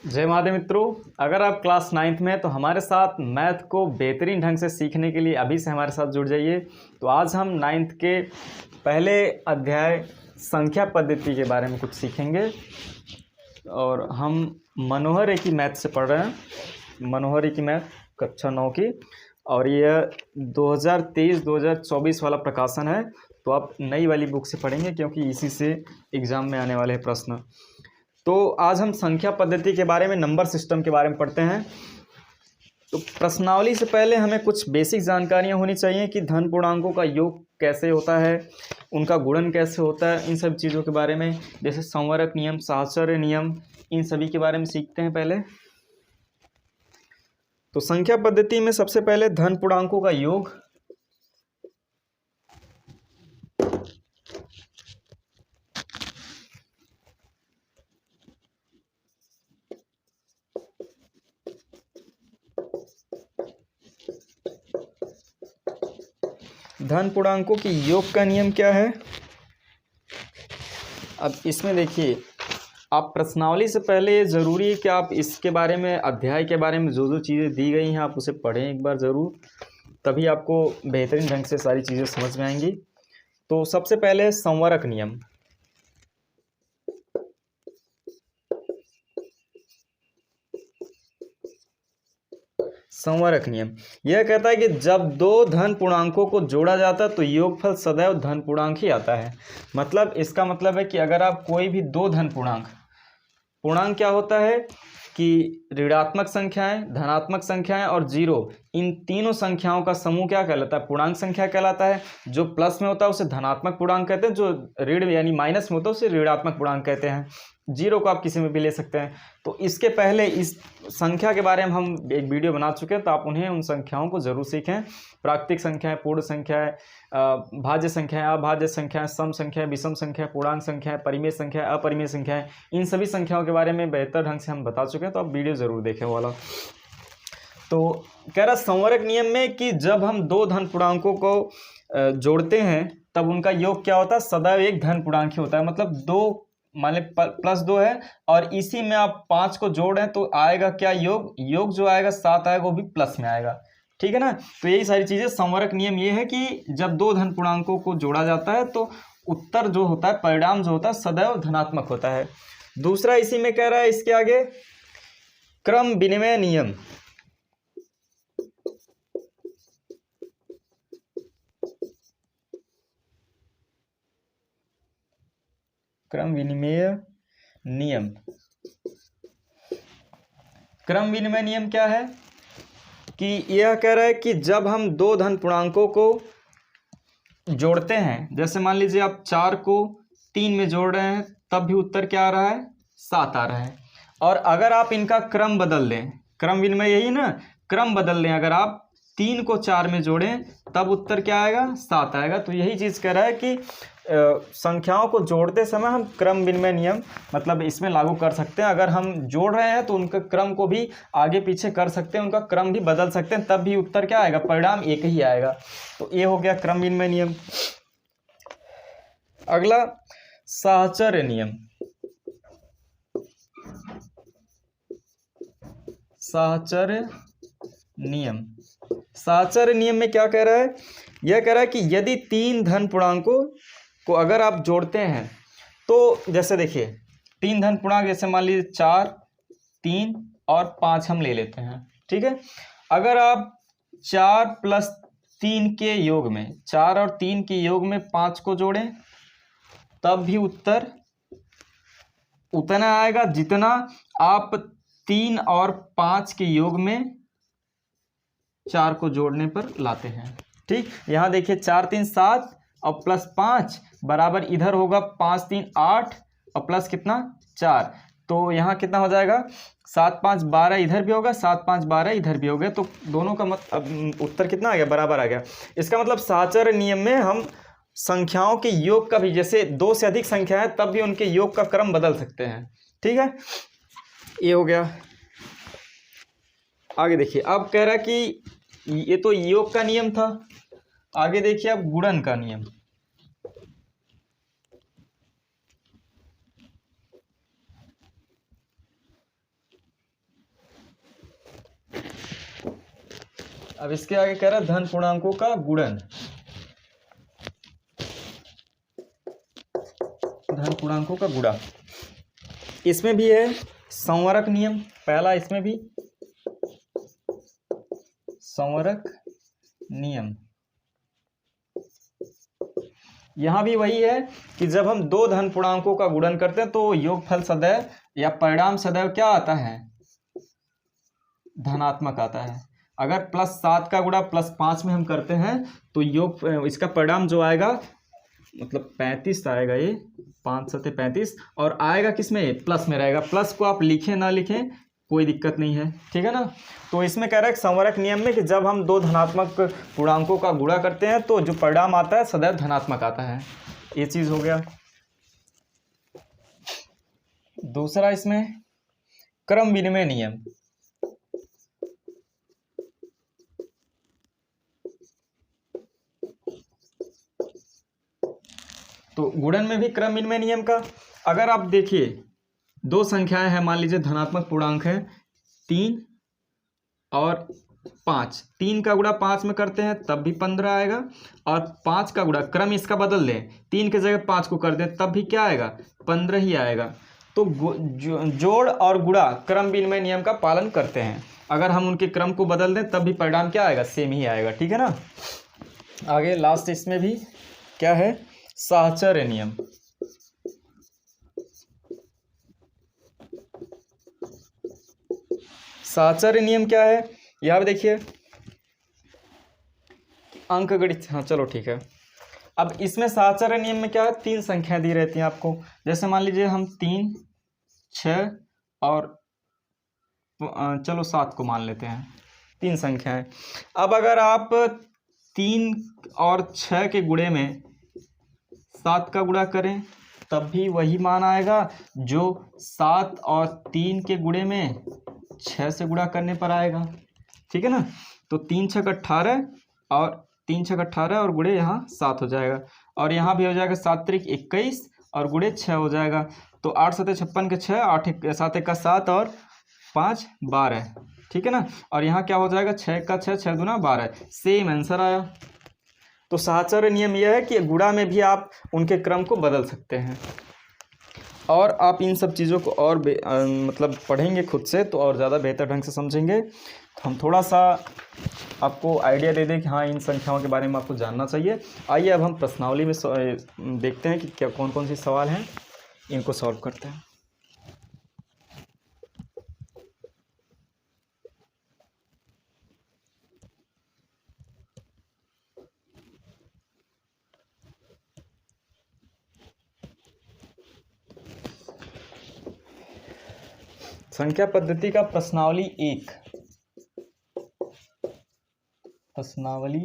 जय महादेव मित्रों, अगर आप क्लास 9th में तो हमारे साथ मैथ को बेहतरीन ढंग से सीखने के लिए अभी से हमारे साथ जुड़ जाइए। तो आज हम 9th के पहले अध्याय संख्या पद्धति के बारे में कुछ सीखेंगे और हम मनोहर एक ही मैथ से पढ़ रहे हैं। मनोहर एक ही मैथ कक्षा 9 की, और यह 2023-2024 वाला प्रकाशन है। तो आप नई वाली बुक से पढ़ेंगे क्योंकि इसी से एग्ज़ाम में आने वाले हैं प्रश्न। तो आज हम संख्या पद्धति के बारे में, नंबर सिस्टम के बारे में पढ़ते हैं। तो प्रश्नावली से पहले हमें कुछ बेसिक जानकारियां होनी चाहिए कि धन पूर्णांकों का योग कैसे होता है, उनका गुणन कैसे होता है, इन सब चीज़ों के बारे में, जैसे संवरक नियम, साहचर्य नियम, इन सभी के बारे में सीखते हैं पहले। तो संख्या पद्धति में सबसे पहले धन पूर्णांकों का योग। धन पूर्णांकों के योग का नियम क्या है? अब इसमें देखिए, आप प्रश्नावली से पहले ज़रूरी है कि आप इसके बारे में, अध्याय के बारे में जो चीज़ें दी गई हैं आप उसे पढ़ें एक बार ज़रूर, तभी आपको बेहतरीन ढंग से सारी चीज़ें समझ में आएंगी। तो सबसे पहले संवरक नियम। संवरक नियम यह कहता है कि जब दो धन पूर्णांकों को जोड़ा जाता है तो योगफल सदैव धन पूर्णांक ही आता है। मतलब इसका मतलब है कि अगर आप कोई भी दो धन पूर्णांक क्या होता है कि ऋणात्मक संख्याएं, धनात्मक संख्याएं और जीरो, इन तीनों संख्याओं का समूह क्या कहलाता है? पूर्णांक संख्या कहलाता है। जो प्लस में होता है उसे धनात्मक पूर्णांक कहते हैं, जो ऋण यानी माइनस में होता है उसे ऋणात्मक पूर्णांक कहते हैं। जीरो को आप किसी में भी ले सकते हैं। तो इसके पहले इस संख्या के बारे में हम एक वीडियो बना चुके हैं, तो आप उन संख्याओं को जरूर सीखें। प्राकृतिक संख्याएं, पूर्ण संख्याएं, भाज्य संख्याएं, अभाज्य संख्याएं, सम संख्याएं, विषम संख्या, पूर्णांक संख्याएं, परिमेय संख्याएं, अपरिमेय संख्याएं, इन सभी संख्याओं के बारे में बेहतर ढंग से हम बता चुके हैं। तो आप वीडियो जरूर देखें वाला। तो कह रहा संवरक नियम में कि जब हम दो धन पूर्णांकों को जोड़ते हैं तब उनका योग क्या होता है? सदैव एक धन पूर्णांक ही होता है। मतलब दो, मान लें +2 है और इसी में आप 5 को जोड़ रहे हैं तो आएगा क्या? योग जो आएगा 7 आएगा, वो भी प्लस में आएगा। ठीक है ना? तो यही सारी चीजें। संवरक नियम ये है कि जब दो धन पूर्णांकों को जोड़ा जाता है तो उत्तर जो होता है, परिणाम जो होता है, सदैव धनात्मक होता है। दूसरा इसी में कह रहा है, इसके आगे क्रम विनिमय नियम। क्रम विनिमय नियम। क्रम विनिमय नियम क्या है कि यह कह रहा है कि जब हम दो धन पूर्णांकों को जोड़ते हैं, जैसे मान लीजिए आप 4 को 3 में जोड़ रहे हैं, तब भी उत्तर क्या आ रहा है? 7 आ रहा है। और अगर आप इनका क्रम बदल दें, क्रम विनिमय यही ना, क्रम बदल दें, अगर आप 3 को 4 में जोड़ें तब उत्तर क्या आएगा? 7 आएगा। तो यही चीज़ कह रहा है कि संख्याओं को जोड़ते समय हम क्रम विनिमय नियम मतलब इसमें लागू कर सकते हैं। अगर हम जोड़ रहे हैं तो उनका क्रम को भी आगे पीछे कर सकते हैं, उनका क्रम भी बदल सकते हैं, तब भी उत्तर क्या आएगा? परिणाम एक ही आएगा। तो ये हो गया क्रम विनिमय नियम। अगला साहचर्य नियम। साहचर्य नियम। साहचर्य नियम में क्या कह रहा है? यह कह रहा है कि यदि तीन धन पूर्णांकों को अगर आप जोड़ते हैं तो, जैसे देखिए, तीन धन पूर्णांक, जैसे मान लीजिए 4, 3 और 5 हम ले लेते हैं। ठीक है? अगर आप 4 + 3 के योग में, 4 और 3 के योग में 5 को जोड़ें तब भी उत्तर उतना आएगा जितना आप 3 और 5 के योग में 4 को जोड़ने पर लाते हैं। ठीक, यहां देखिए 4 3 7 और +5 बराबर इधर होगा 5 3 8 और प्लस कितना? 4। तो यहाँ कितना हो जाएगा? 7 5 12 इधर भी होगा, 7 5 12 इधर भी हो गया। तो दोनों का उत्तर कितना आ गया? बराबर आ गया। इसका मतलब साहचर्य नियम में हम संख्याओं के योग का भी, जैसे 2 से अधिक संख्या है तब भी उनके योग का क्रम बदल सकते हैं। ठीक है, ये हो गया। आगे देखिए, अब कह रहा है कि ये तो योग का नियम था। आगे देखिए अब गुणन का नियम। अब इसके आगे कह रहा है धन पूर्णांकों का गुणन, धन पूर्णांकों का गुणा। इसमें भी है संवरक नियम, पहला इसमें भी संवरक नियम। यहां भी वही है कि जब हम दो धन पूर्णांकों का गुणन करते हैं तो योगफल सदैव या परिणाम सदैव क्या आता है, धनात्मक आता है। अगर +7 का गुणा +5 में हम करते हैं तो योग इसका परिणाम जो आएगा मतलब 35 आएगा, ये 5 7 35, और आएगा किस में, प्लस में रहेगा। प्लस को आप लिखें ना लिखें कोई दिक्कत नहीं है, ठीक है ना। तो इसमें कह रहा है संवरक नियम में कि जब हम दो धनात्मक पूर्णांकों का गुणा करते हैं तो जो परिणाम आता है सदैव धनात्मक आता है, ये चीज हो गया। दूसरा इसमें क्रम विनिमय नियम, तो गुणन में भी क्रम विनिमय नियम का, अगर आप देखिए दो संख्याएं हैं, मान लीजिए धनात्मक पूर्णांक है 3 और 5, 3 का गुणा 5 में करते हैं तब भी 15 आएगा, और 5 का गुणा, क्रम इसका बदल दें, 3 के जगह 5 को कर दें तब भी क्या आएगा, 15 ही आएगा। तो जोड़ और गुणा क्रम विनिमय नियम का पालन करते हैं, अगर हम उनके क्रम को बदल दें तब भी परिणाम क्या आएगा, सेम ही आएगा, ठीक है ना। आगे लास्ट इसमें भी क्या है, साहचर्य नियम। साहचर्य नियम क्या है, यहाँ पे देखिए अंकगणित, हाँ चलो ठीक है। अब इसमें साहचर्य नियम में क्या है, 3 संख्याएं दी रहती हैं आपको, जैसे मान लीजिए हम 3 6 और चलो 7 को मान लेते हैं, 3 संख्याएं। अब अगर आप 3 और 6 के गुणे में 7 का गुणा करें तब भी वही मान आएगा जो 7 और 3 के गुणे में 6 से गुणा करने पर आएगा, ठीक है ना। तो 3 6 18 और 3 6 18 और गुणे यहाँ 7 हो जाएगा, और यहाँ भी हो जाएगा 7 त्रिक 21 और गुणे 6 हो जाएगा। तो 8 7 56 के 6, 8 7 1 का 7 और 5 12, ठीक है ना। और यहाँ क्या हो जाएगा, 6 का 6 6 दूना 12, सेम आंसर आया। तो साहचर्य नियम यह है कि गुणा में भी आप उनके क्रम को बदल सकते हैं, और आप इन सब चीज़ों को और मतलब पढ़ेंगे खुद से तो और ज़्यादा बेहतर ढंग से समझेंगे। तो हम थोड़ा सा आपको आइडिया दे दें कि हाँ इन संख्याओं के बारे में आपको जानना चाहिए। आइए अब हम प्रश्नावली में देखते हैं कि क्या कौन कौन सी सवाल हैं, इनको सॉल्व करते हैं। संख्या पद्धति का प्रश्नावली 1, प्रश्नावली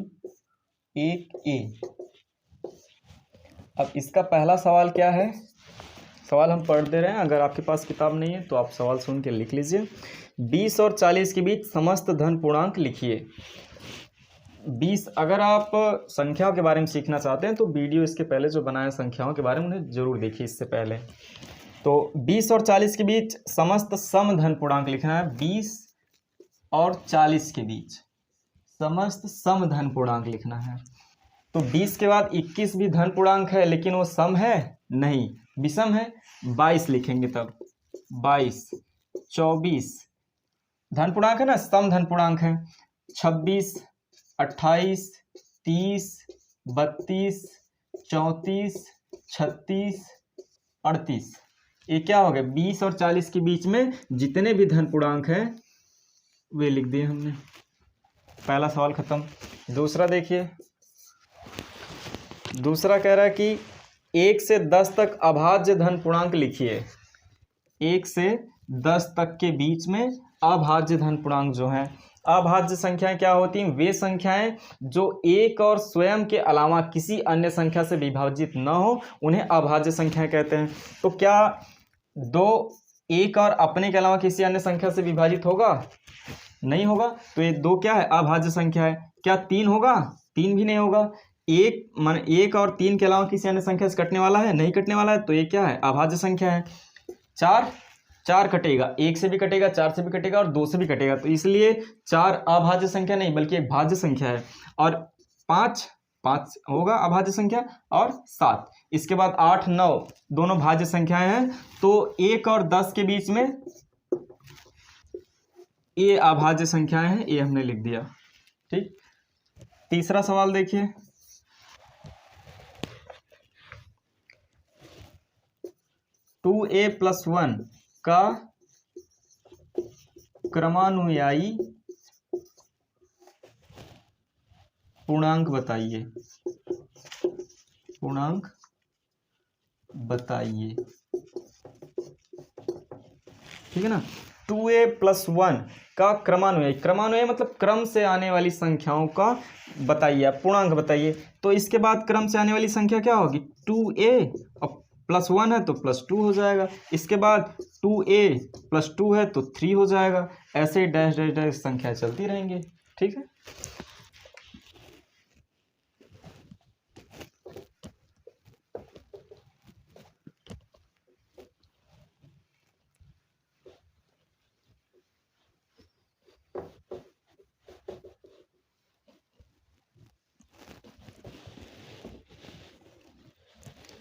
1A। अब इसका पहला सवाल क्या है, सवाल हम पढ़ दे रहे हैं, अगर आपके पास किताब नहीं है तो आप सवाल सुन के लिख लीजिए। 20 और 40 के बीच समस्त धन पूर्णांक लिखिए। 20, अगर आप संख्याओं के बारे में सीखना चाहते हैं तो वीडियो इसके पहले जो बनाया संख्याओं के बारे में उन्हें जरूर देखिए इससे पहले। तो 20 और 40 के बीच समस्त सम धन पूर्णांक लिखना है, 20 और 40 के बीच समस्त सम धन पूर्णांक लिखना है। तो 20 के बाद 21 भी धन पूर्णांक है लेकिन वो सम है नहीं, विषम है। 22 लिखेंगे तब 22, 24 धन पूर्णांक है ना, सम धन पूर्णांक है। 26, 28, 30, 32, 34, 36, 38, ये क्या हो गया, 20 और 40 के बीच में जितने भी धन पूर्णांक हैं वे लिख दिए हमने। पहला सवाल खत्म। दूसरा देखिए, दूसरा कह रहा है कि 1 से 10 तक अभाज्य धन पूर्णांक लिखिए। 1 से 10 तक के बीच में अभाज्य धन पूर्णांक जो हैं, अभाज्य संख्याएं क्या होती हैं, वे संख्याएं जो एक और स्वयं के अलावा किसी अन्य संख्या से विभाजित न हो उन्हें अभाज्य संख्याएं कहते हैं। तो क्या 2 एक और अपने के अलावा किसी अन्य संख्या से विभाजित होगा, नहीं होगा, तो ये 2 क्या है, अभाज्य संख्या है। क्या 3 होगा, 3 भी नहीं होगा। 1 और 3 के अलावा किसी अन्य संख्या से कटने वाला है, नहीं कटने वाला है, तो ये क्या है, अभाज्य संख्या है। 4 4 कटेगा, 1 से भी कटेगा, 4 से भी कटेगा और 2 से भी कटेगा, तो इसलिए 4 अभाज्य संख्या नहीं बल्कि एक भाज्य संख्या है। और 5 होगा अभाज्य संख्या, और 7, इसके बाद 8 9 दोनों भाज्य संख्याएं हैं, तो 1 और 10 के बीच में ये अभाज्य संख्याएं हैं, ये हमने लिख दिया। ठीक, तीसरा सवाल देखिए, टू ए प्लस 1 का क्रमानुयायी पूर्णांक बताइए, पूर्णांक बताइए। ठीक है ना, 2a प्लस 1 का क्रमानुयायी, क्रमानुयायी मतलब क्रम से आने वाली संख्याओं का बताइए, पूर्णांक बताइए। तो इसके बाद क्रम से आने वाली संख्या क्या होगी, 2a और प्लस 1 है तो प्लस 2 हो जाएगा, इसके बाद 2a प्लस 2 है तो 3 हो जाएगा, ऐसे डैश डैश डैश संख्या चलती रहेंगी। ठीक है,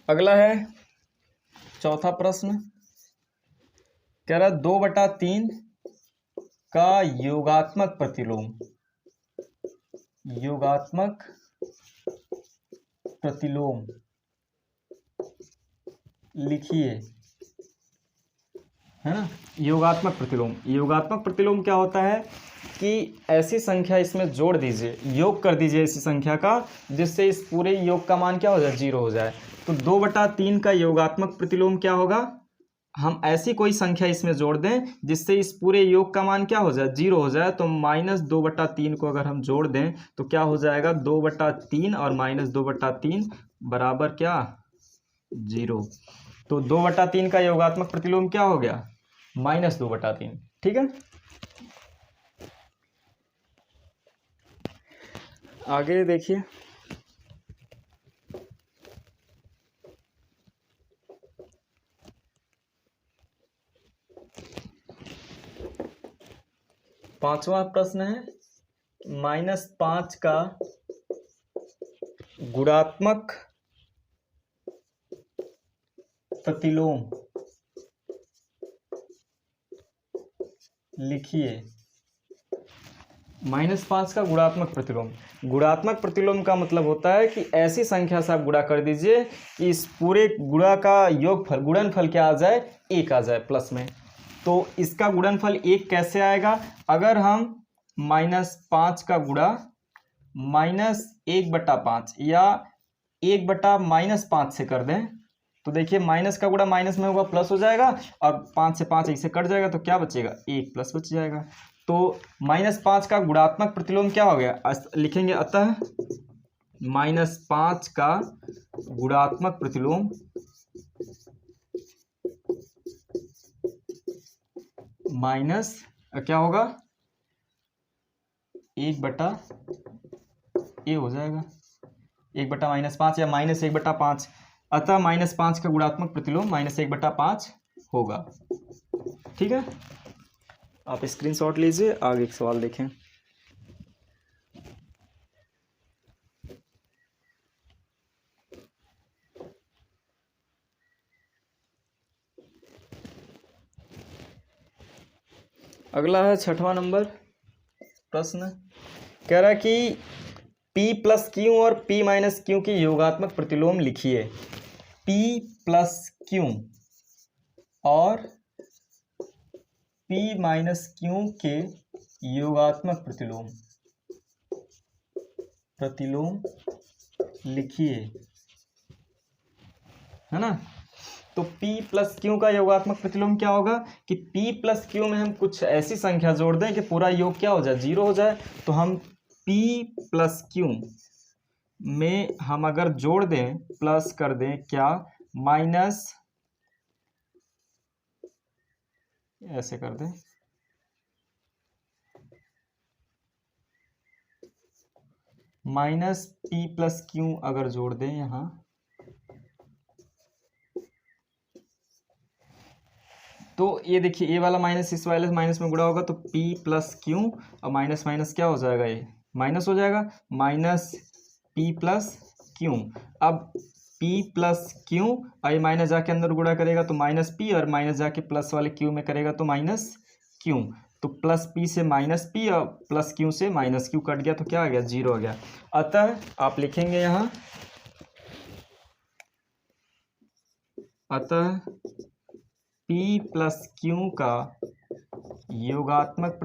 अगला है चौथा प्रश्न, कह रहा 2/3 का योगात्मक प्रतिलोम, योगात्मक प्रतिलोम लिखिए, है ना। योगात्मक प्रतिलोम, योगात्मक प्रतिलोम क्या होता है कि ऐसी संख्या इसमें जोड़ दीजिए, योग कर दीजिए ऐसी संख्या का जिससे इस पूरे योग का मान क्या हो जाए, 0 हो जाए। तो 2/3 का योगात्मक प्रतिलोम क्या होगा, हम ऐसी कोई संख्या इसमें जोड़ दें जिससे इस पूरे योग का मान क्या हो जाए, 0 हो जाए। तो -2/3 को अगर हम जोड़ दें तो क्या हो जाएगा, 2/3 और -2/3 बराबर क्या, 0। तो 2/3 का योगात्मक प्रतिलोम क्या हो गया, -2/3। ठीक है, आगे देखिए, पांचवा प्रश्न है, -5 का गुणात्मक प्रतिलोम लिखिए। -5 का गुणात्मक प्रतिलोम, गुणात्मक प्रतिलोम का मतलब होता है कि ऐसी संख्या से आप गुणा कर दीजिए कि इस पूरे गुणा का योगफल, गुणनफल क्या आ जाए, 1 आ जाए प्लस में। तो इसका गुणनफल 1 कैसे आएगा, अगर हम -5 का गुणा -1/5 या 1/-5 से कर दें तो देखिए माइनस का गुणा माइनस में होगा, प्लस हो जाएगा, और 5 से 5 ऐसे कट जाएगा तो क्या बचेगा, 1 प्लस बच जाएगा। तो -5 का गुणात्मक प्रतिलोम क्या हो गया, लिखेंगे अतः -5 का गुणात्मक प्रतिलोम माइनस क्या होगा, 1/a हो जाएगा, 1/-5 या -1/5, अतः -5 का गुणात्मक प्रतिलोम -1/5 होगा। ठीक है, आप स्क्रीनशॉट लीजिए, आगे एक सवाल देखें। अगला है 6वां नंबर प्रश्न, कह रहा है कि P + Q और P - Q की योगात्मक प्रतिलोम लिखिए। P + Q और P - Q के योगात्मक प्रतिलोम लिखिए, है ना। तो P + Q का योगात्मक प्रतिलोम क्या होगा कि P + Q में हम कुछ ऐसी संख्या जोड़ दें कि पूरा योग क्या हो जाए, 0 हो जाए। तो हम P + Q में हम अगर जोड़ दें, प्लस कर दें क्या, माइनस ऐसे कर दें, -P + Q अगर जोड़ दें यहाँ, तो ये देखिए ए वाला माइनस इस वाले माइनस में गुणा होगा तो P प्लस क्यू और माइनस माइनस क्या हो जाएगा, ये माइनस हो जाएगा, माइनस P प्लस क्यू। अब P प्लस क्यू और ये माइनस जाके अंदर गुणा करेगा तो माइनस P और माइनस जाके प्लस वाले क्यू में करेगा तो माइनस क्यू। तो प्लस P से माइनस P और प्लस क्यू से माइनस क्यू कट गया तो क्या आ गया, जीरो आ गया। अतः आप लिखेंगे यहाँ, अतः P प्लस क्यू का योगात्मक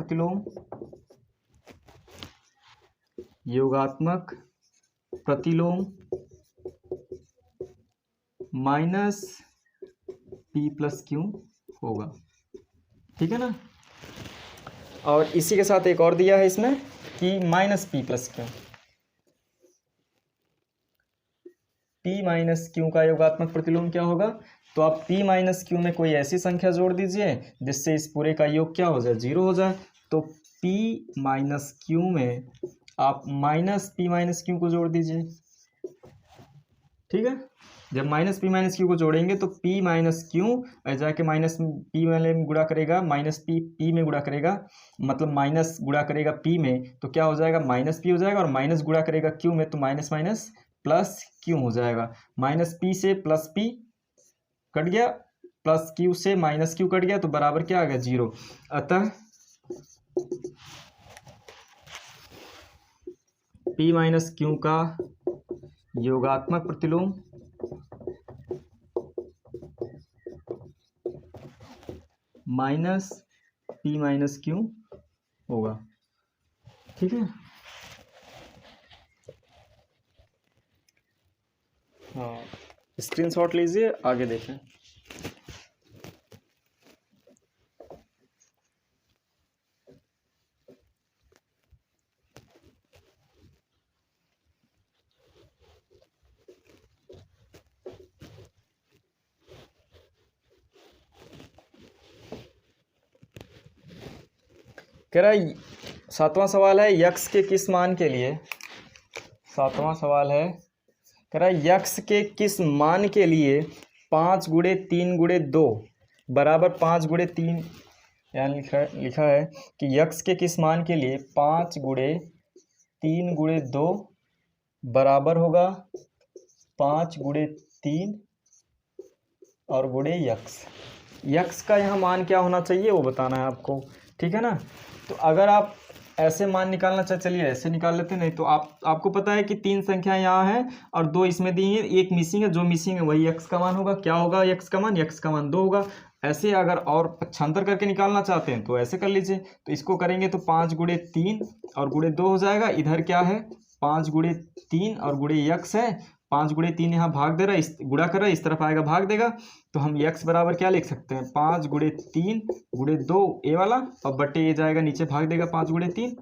प्रतिलोम माइनस P प्लस क्यू होगा, ठीक है ना। और इसी के साथ एक और दिया है इसमें कि minus P plus Q, P minus Q का योगात्मक प्रतिलोम क्या होगा, तो आप P माइनस क्यू में कोई ऐसी संख्या जोड़ दीजिए जिससे इस पूरे का योग क्या हो जाए, जीरो हो जाए। तो P माइनस क्यू में आप माइनस P माइनस क्यू को जोड़ दीजिए, ठीक है। जब माइनस P माइनस क्यू को जोड़ेंगे तो P माइनस क्यू जाके माइनस P वाले में गुणा करेगा, माइनस P में गुणा करेगा, मतलब माइनस गुणा करेगा P में तो क्या हो जाएगा, माइनस P हो जाएगा, और माइनस गुणा करेगा Q में तो माइनस माइनस प्लस Q हो जाएगा। माइनस P से प्लस P कट गया, प्लस Q से माइनस Q कट गया तो बराबर क्या आ गया, जीरो। अतः P माइनस Q का योगात्मक प्रतिलोम माइनस P माइनस Q होगा, ठीक है। हाँ, स्क्रीनशॉट लीजिए, आगे देखें। कह रहा है, सातवां सवाल है, यक्स के किस मान के लिए, सातवां सवाल है, कह रहा है यक्स के किस मान के लिए 5 गुणे 3 गुणे 2 बराबर 5 गुणे 3, यानी लिखा है कि यक्स के किस मान के लिए 5 गुणे 3 गुणे 2 बराबर होगा 5 गुणे 3 और गुणे यक्स। यक्स का यहाँ मान क्या होना चाहिए वो बताना है आपको, ठीक है ना। तो अगर आप ऐसे मान निकालना चाहे, चलिए ऐसे निकाल लेते, नहीं तो आपको पता है कि 3 संख्या यहाँ है और 2 इसमें दी है, एक मिसिंग है, जो मिसिंग है वही यक्स का मान होगा। क्या होगा यक्स का मान, यक्स का मान 2 होगा। ऐसे अगर और पक्षांतर करके निकालना चाहते हैं तो ऐसे कर लीजिए, तो इसको करेंगे तो 5 गुणे 3 और गुणे 2 हो जाएगा। इधर क्या है, 5 गुणे 3 और गुणे यक्स है, 5 गुणे 3 यहाँ भाग दे रहा है, इस गुणा कर रहा है, इस तरफ आएगा भाग देगा, तो हम यक्स बराबर क्या लिख सकते हैं, 5 गुणे 3 गुणे 2 ए वाला और बटे ये जाएगा नीचे भाग देगा 5 गुणे 3,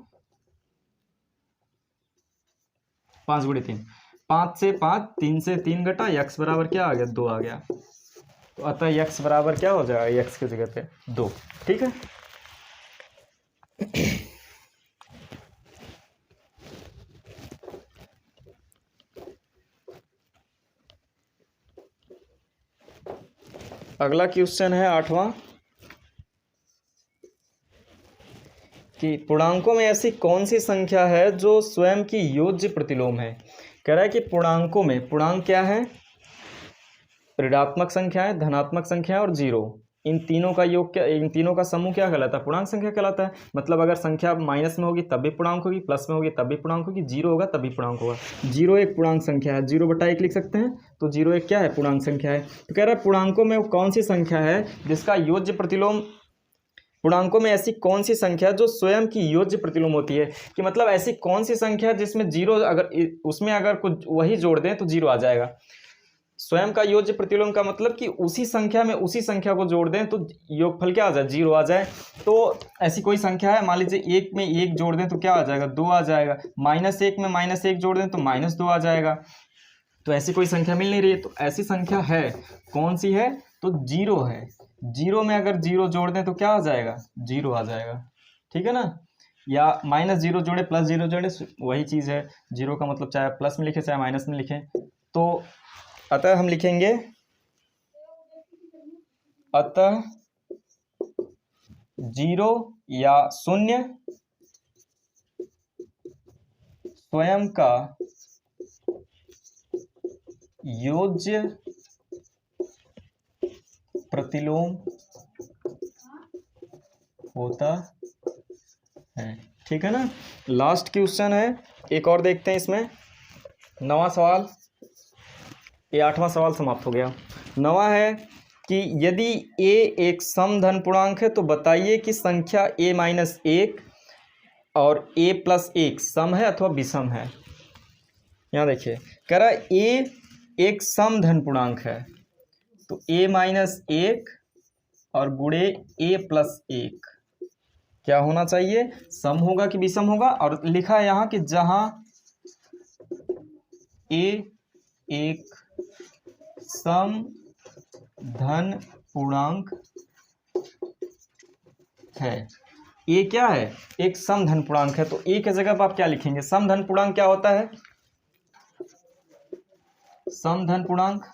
5 गुणे 3, 5 से 5, 3 से 3 घटा, यक्स बराबर क्या आ गया, 2 आ गया। तो अतः यक्स बराबर क्या हो जाएगा, यक्स की जगह पे 2, ठीक है। अगला क्वेश्चन है 8वां कि पूर्णांकों में ऐसी कौन सी संख्या है जो स्वयं की योज्य प्रतिलोम है। कह रहा है कि पूर्णांकों में, पूर्णांक क्या है, ऋणात्मक संख्या है, धनात्मक संख्या है और जीरो, इन तीनों का योग क्या, इन तीनों का समूह क्या कहलाता है, पूर्णांक संख्या कहलाता है। मतलब अगर संख्या माइनस में होगी तब भी पूर्णांक होगी, प्लस में होगी तब भी पूर्णांक होगी, जीरो होगा तब भी पूर्णांक होगा। जीरो एक पूर्णांक संख्या है, 0/1 लिख सकते हैं, तो 0 एक क्या है, पूर्णांक संख्या है। तो कह रहा है पूर्णांकों में कौन सी संख्या है जिसका योज्य प्रतिलोम, पूर्णांकों में ऐसी कौन सी संख्या जो स्वयं की योज्य प्रतिलोम होती है, कि मतलब ऐसी कौन सी संख्या जिसमें जीरो, अगर उसमें अगर कुछ वही जोड़ दें तो जीरो आ जाएगा। स्वयं का योज्य प्रतिलोम का मतलब कि उसी संख्या में उसी संख्या को जोड़ दें तो योगफल क्या आ जाए, जीरो आ जाए। तो ऐसी कोई संख्या है, मान लीजिए 1 में 1 जोड़ दें तो क्या आ जाएगा, 2 आ जाएगा। -1 में -1 जोड़ दें तो -2 आ जाएगा। तो ऐसी कोई संख्या मिल नहीं रही है, तो ऐसी संख्या है, कौन सी है, तो जीरो है। जीरो में अगर जीरो जोड़ दें तो क्या आ जाएगा, जीरो आ जाएगा, ठीक है ना। या -0 जोड़े +0 जोड़े वही चीज़ है। जीरो का मतलब चाहे प्लस में लिखें चाहे माइनस में लिखें। तो अतः हम लिखेंगे, अतः जीरो या शून्य स्वयं का योज्य प्रतिलोम होता है। ठीक है ना। लास्ट क्वेश्चन है, एक और देखते हैं इसमें। 9वां सवाल, ये 8वां सवाल समाप्त हो गया। 9वां है कि यदि a एक समधन पूर्णांक है तो बताइए कि संख्या a-1 और a+1 सम है अथवा विषम है। यहाँ देखिए कह रहा है a एक समधन पूर्णांक है तो a-1 और गुणे a+1 क्या होना चाहिए, सम होगा कि विषम होगा। और लिखा है यहाँ कि जहां a एक समधन पूर्णांक है, ये क्या है, एक समधन पूर्णांक है। तो ए की जगह पर आप क्या लिखेंगे, समधन पूर्णांक क्या होता है, समधन पूर्णांक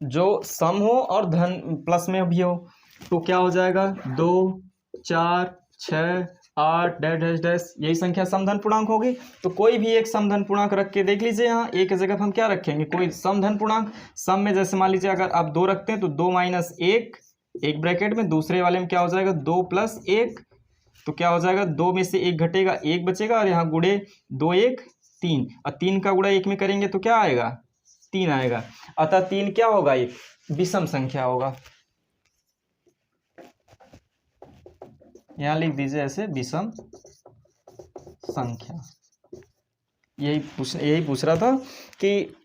जो सम हो और धन प्लस में भी हो। तो क्या हो जाएगा, 2 4 6 8 डैश डैश डैश, यही संख्या समधन पूर्णांक होगी। तो कोई भी एक समधन पूर्णांक रख के देख लीजिए, यहाँ एक जगह पर हम क्या रखेंगे, कोई समधन पूर्णांक। सम में जैसे मान लीजिए अगर आप 2 रखते हैं तो 2 - 1 एक ब्रैकेट में, दूसरे वाले में क्या हो जाएगा 2 + 1, तो क्या हो जाएगा 2 में से 1 घटेगा 1 बचेगा, और यहाँ गुणे 2 1 3, और 3 का गुणा 1 में करेंगे तो क्या आएगा 3 आएगा। अतः 3 क्या होगा, एक विषम संख्या होगा। यहां लिख दीजिए ऐसे विषम संख्या। यही पूछ रहा था कि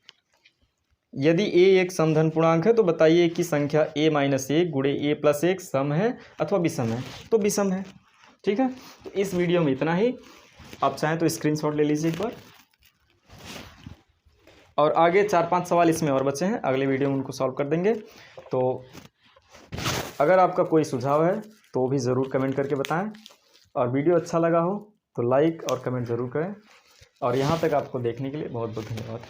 यदि a एक समधन पूर्णांक है तो बताइए कि संख्या a-1 गुणे a+1 सम है अथवा विषम है, तो विषम है। ठीक है, तो इस वीडियो में इतना ही। आप चाहें तो स्क्रीनशॉट ले लीजिए एक बार, और आगे 4-5 सवाल इसमें और बचे हैं, अगले वीडियो में उनको सॉल्व कर देंगे। तो अगर आपका कोई सुझाव है तो भी ज़रूर कमेंट करके बताएं, और वीडियो अच्छा लगा हो तो लाइक और कमेंट ज़रूर करें। और यहाँ तक आपको देखने के लिए बहुत बहुत धन्यवाद।